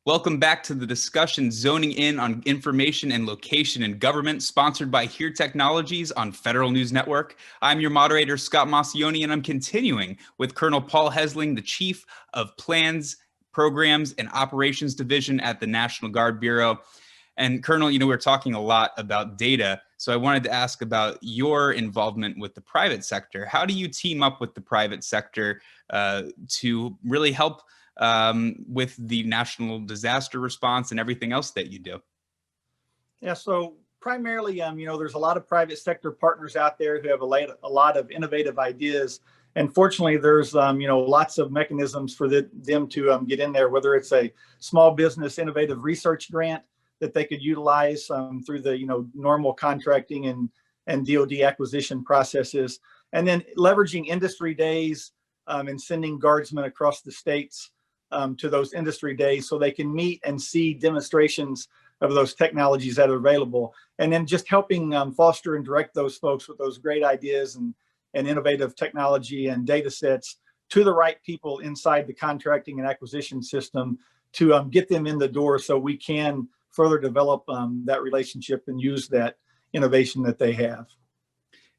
Welcome back to the discussion Zoning In on Information and Location in Government, sponsored by Here Technologies on Federal News Network. I'm your moderator, Scott Massioni, and I'm continuing with Colonel Paul Hesling, the Chief of Plans, Programs, and Operations Division at the National Guard Bureau. And Colonel, we're talking a lot about data, so I wanted to ask about your involvement with the private sector. How do you team up with the private sector to really help with the national disaster response and everything else that you do? Yeah, so primarily, there's a lot of private sector partners out there who have a lot of innovative ideas. And fortunately, there's, lots of mechanisms for them to get in there, whether it's a small business innovative research grant that they could utilize through the, normal contracting and DoD acquisition processes, and then leveraging industry days and sending guardsmen across the states to those industry days so they can meet and see demonstrations of those technologies that are available, and then just helping foster and direct those folks with those great ideas and innovative technology and data sets to the right people inside the contracting and acquisition system to get them in the door so we can further develop that relationship and use that innovation that they have.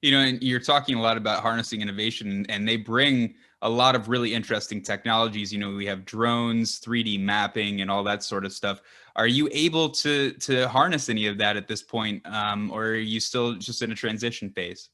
And you're talking a lot about harnessing innovation, and they bring a lot of really interesting technologies. We have drones, 3D mapping, and all that sort of stuff. Are you able to harness any of that at this point, or are you still just in a transition phase?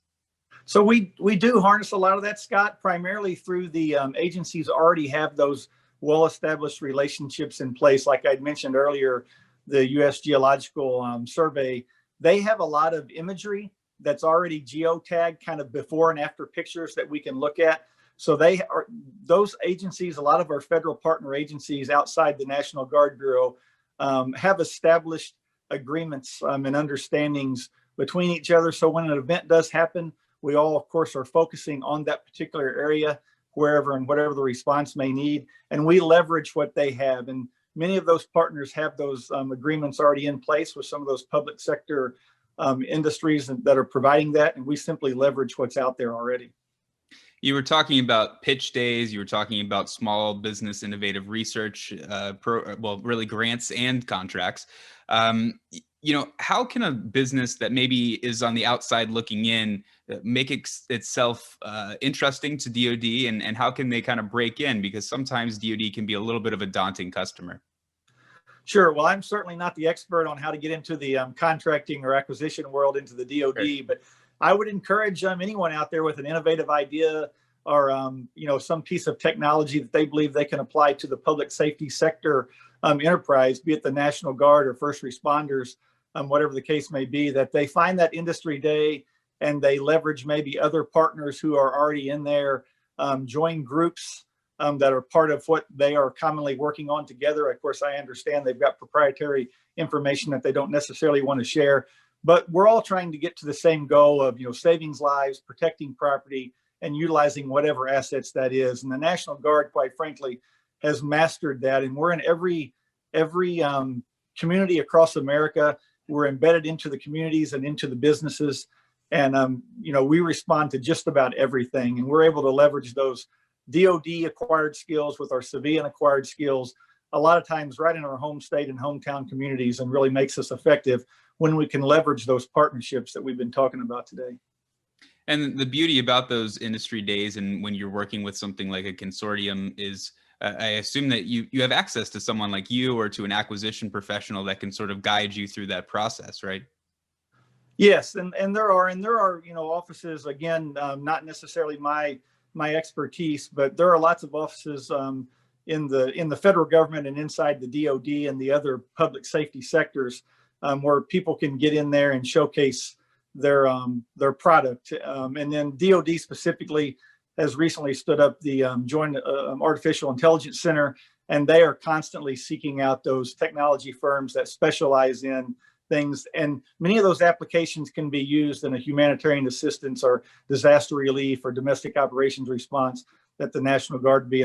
So we do harness a lot of that, Scott, primarily through the agencies already have those well-established relationships in place. Like I'd mentioned earlier, the U.S. Geological Survey, they have a lot of imagery that's already geotagged, kind of before and after pictures that we can look at. So those agencies, a lot of our federal partner agencies outside the National Guard Bureau have established agreements and understandings between each other. So when an event does happen, we all, of course, are focusing on that particular area, wherever and whatever the response may need. And we leverage what they have. And many of those partners have those agreements already in place with some of those public sector industries that are providing that. And we simply leverage what's out there already. You were talking about pitch days. You were talking about small business innovative research, really grants and contracts. How can a business that maybe is on the outside looking in make itself interesting to DoD, and how can they kind of break in? Because sometimes DoD can be a little bit of a daunting customer. Sure. Well, I'm certainly not the expert on how to get into the contracting or acquisition world into the DoD, right. But I would encourage anyone out there with an innovative idea or some piece of technology that they believe they can apply to the public safety sector enterprise, be it the National Guard or first responders, whatever the case may be, that they find that industry day and they leverage maybe other partners who are already in there, join groups that are part of what they are commonly working on together. Of course, I understand they've got proprietary information that they don't necessarily want to share, but we're all trying to get to the same goal of, saving lives, protecting property, and utilizing whatever assets that is. And the National Guard, quite frankly, has mastered that. And we're in every community across America. We're embedded into the communities and into the businesses. And, we respond to just about everything. And we're able to leverage those DoD acquired skills with our civilian acquired skills, a lot of times right in our home state and hometown communities, and really makes us effective when we can leverage those partnerships that we've been talking about today. And the beauty about those industry days, and when you're working with something like a consortium, is I assume that you have access to someone like you or to an acquisition professional that can sort of guide you through that process, right? Yes, and there are offices, again, not necessarily my expertise, but there are lots of offices in the federal government and inside the DoD and the other public safety sectors where people can get in there and showcase their product. And then DoD specifically has recently stood up the Joint Artificial Intelligence Center, and they are constantly seeking out those technology firms that specialize in things. And many of those applications can be used in a humanitarian assistance or disaster relief or domestic operations response that the National Guard be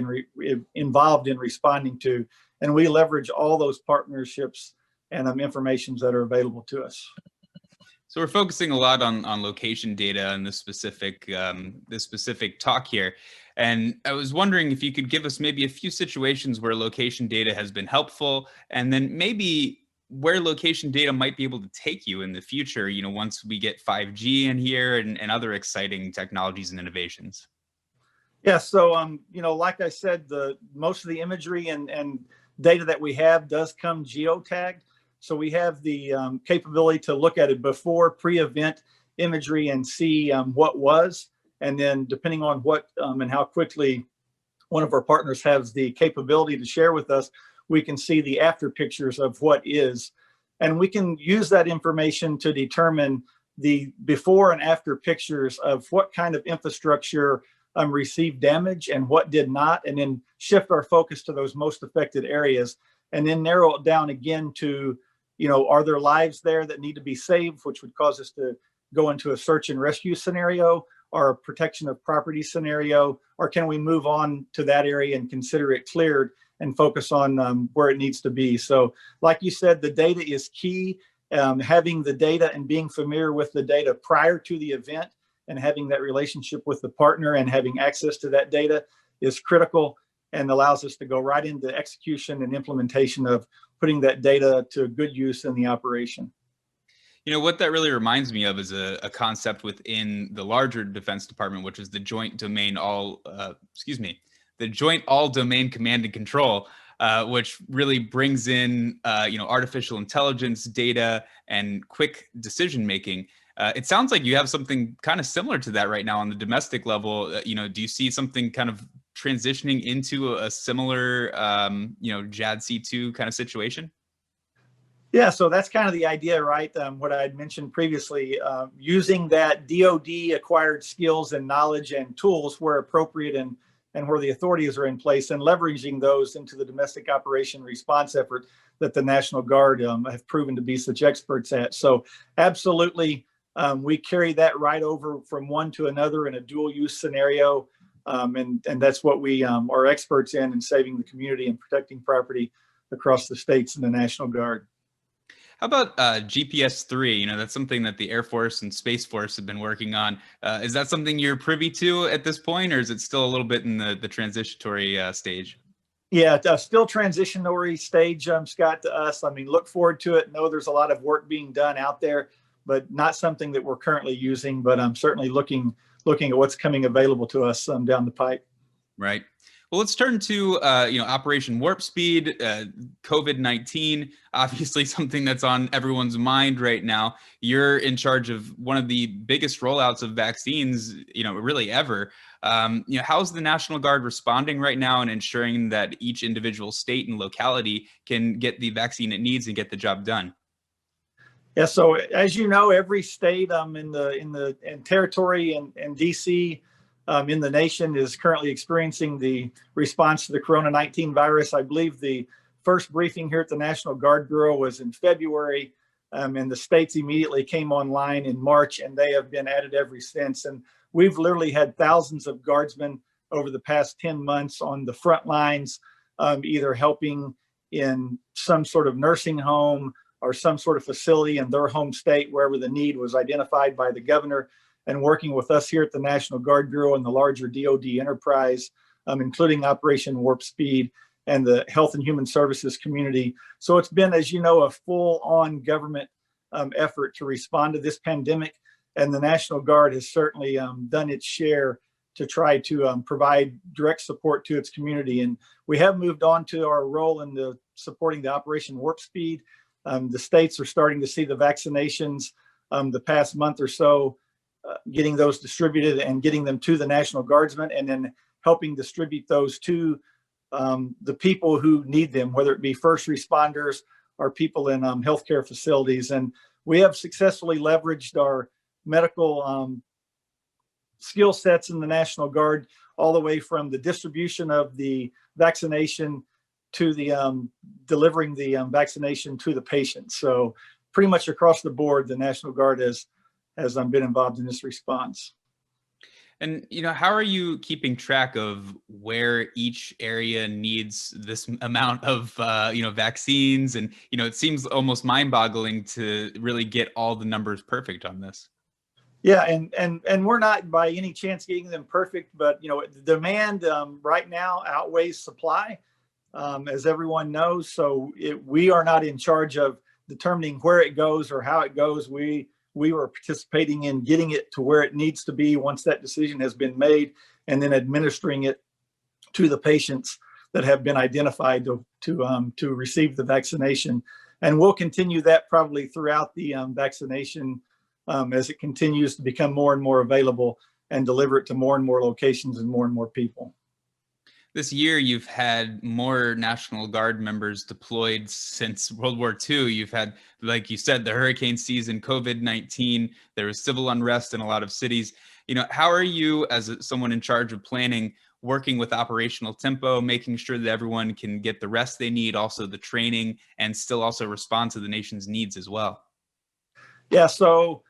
involved in responding to. And we leverage all those partnerships and informations that are available to us. So we're focusing a lot on location data and this specific talk here. And I was wondering if you could give us maybe a few situations where location data has been helpful, and then maybe where location data might be able to take you in the future, once we get 5G in here and other exciting technologies and innovations. Yeah, so like I said, the most of the imagery and data that we have does come geotagged. So we have the capability to look at it before pre-event imagery and see what was, and then depending on what and how quickly one of our partners has the capability to share with us, we can see the after pictures of what is, and we can use that information to determine the before and after pictures of what kind of infrastructure received damage and what did not, and then shift our focus to those most affected areas, and then narrow it down again to, are there lives there that need to be saved, which would cause us to go into a search and rescue scenario or a protection of property scenario, or can we move on to that area and consider it cleared and focus on where it needs to be? So like you said, the data is key. Having the data and being familiar with the data prior to the event and having that relationship with the partner and having access to that data is critical and allows us to go right into execution and implementation of putting that data to good use in the operation. What that really reminds me of is a concept within the larger Defense Department, which is the the Joint All Domain Command and Control, which really brings in, artificial intelligence, data, and quick decision making. It sounds like you have something kind of similar to that right now on the domestic level. Do you see something kind of transitioning into a similar, JADC2 kind of situation? Yeah, so that's kind of the idea, right? What I had mentioned previously, using that DoD acquired skills and knowledge and tools where appropriate and where the authorities are in place, and leveraging those into the domestic operation response effort that the National Guard have proven to be such experts at. So absolutely, we carry that right over from one to another in a dual use scenario. And that's what we are experts in saving the community and protecting property across the states and the National Guard. How about GPS-3? That's something that the Air Force and Space Force have been working on. Is that something you're privy to at this point, or is it still a little bit in the transitory stage? Yeah, still transitionary stage, Scott, to us. I mean, look forward to it. Know there's a lot of work being done out there, but not something that we're currently using. But I'm certainly looking at what's coming available to us down the pipe. Right. Well, let's turn to Operation Warp Speed, COVID-19. Obviously, something that's on everyone's mind right now. You're in charge of one of the biggest rollouts of vaccines, really ever. How's the National Guard responding right now and ensuring that each individual state and locality can get the vaccine it needs and get the job done? Yeah. So as you know, every state in territory and DC. In the nation is currently experiencing the response to the Corona-19 virus. I believe the first briefing here at the National Guard Bureau was in February, and the states immediately came online in March, and they have been added ever since. And we've literally had thousands of guardsmen over the past 10 months on the front lines, either helping in some sort of nursing home or some sort of facility in their home state, wherever the need was identified by the governor, and working with us here at the National Guard Bureau and the larger DoD enterprise, including Operation Warp Speed and the Health and Human Services community. So it's been, as you know, a full-on government effort to respond to this pandemic, and the National Guard has certainly done its share to try to provide direct support to its community. And we have moved on to our role in supporting the Operation Warp Speed. The states are starting to see the vaccinations the past month or so, getting those distributed and getting them to the National Guardsmen, and then helping distribute those to the people who need them, whether it be first responders or people in healthcare facilities. And we have successfully leveraged our medical skill sets in the National Guard, all the way from the distribution of the vaccination to the delivering the vaccination to the patient. So pretty much across the board, the National Guard has been involved in this response. And, how are you keeping track of where each area needs this amount of, vaccines? And, it seems almost mind boggling to really get all the numbers perfect on this. Yeah, and we're not by any chance getting them perfect, but the demand right now outweighs supply, as everyone knows. So we are not in charge of determining where it goes or how it goes. We are participating in getting it to where it needs to be once that decision has been made, and then administering it to the patients that have been identified to receive the vaccination. And we'll continue that probably throughout the vaccination as it continues to become more and more available and deliver it to more and more locations and more people. This year, you've had more National Guard members deployed since World War II. You've had, like you said, the hurricane season, COVID-19. There was civil unrest in a lot of cities. How are you, as someone in charge of planning, working with operational tempo, making sure that everyone can get the rest they need, also the training, and still also respond to the nation's needs as well? Yeah, so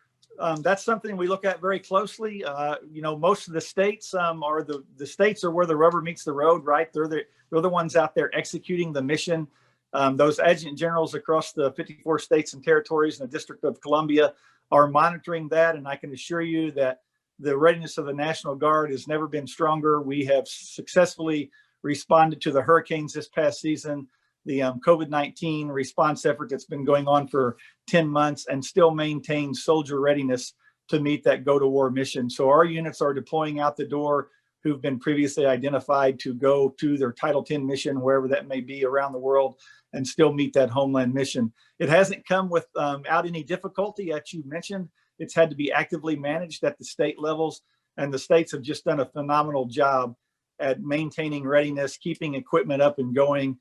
that's something we look at very closely. Most of the states are the states are where the rubber meets the road, right? They're the ones out there executing the mission. Those adjutant generals across the 54 states and territories and the District of Columbia are monitoring that, and I can assure you that the readiness of the National Guard has never been stronger. We have successfully responded to the hurricanes this past season, the COVID-19 response effort that's been going on for 10 months, and still maintain soldier readiness to meet that go to war mission. So our units are deploying out the door who've been previously identified to go to their Title 10 mission, wherever that may be around the world, and still meet that homeland mission. It hasn't come without any difficulty, as you mentioned. It's had to be actively managed at the state levels, and the states have just done a phenomenal job at maintaining readiness, keeping equipment up and going,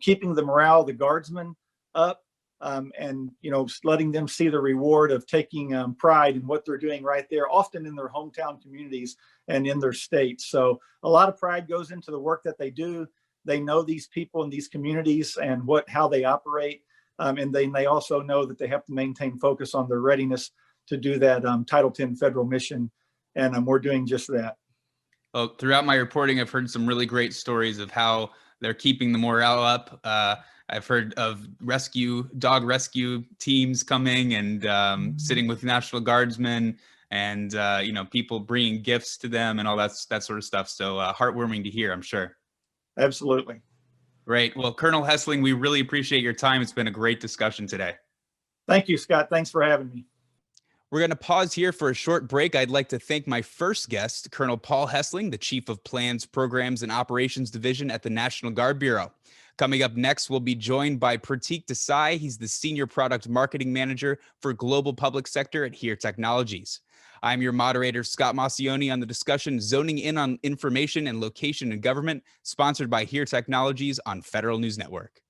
keeping the morale of the guardsmen up, and letting them see the reward of taking pride in what they're doing right there, often in their hometown communities and in their states. So a lot of pride goes into the work that they do. They know these people in these communities and how they operate, and they also know that they have to maintain focus on their readiness to do that Title 10 federal mission, and we're doing just that. Well, throughout my reporting, I've heard some really great stories of how they're keeping the morale up. I've heard of dog rescue teams coming and sitting with National Guardsmen, and people bringing gifts to them and all that sort of stuff. So heartwarming to hear, I'm sure. Absolutely. Right. Well, Colonel Hessling, we really appreciate your time. It's been a great discussion today. Thank you, Scott. Thanks for having me. We're going to pause here for a short break. I'd like to thank my first guest, Colonel Paul Hessling, the Chief of Plans, Programs, and Operations Division at the National Guard Bureau. Coming up next, we'll be joined by Pratik Desai. He's the Senior Product Marketing Manager for Global Public Sector at HERE Technologies. I'm your moderator, Scott Massioni, on the discussion Zoning In on Information and Location in Government, sponsored by HERE Technologies on Federal News Network.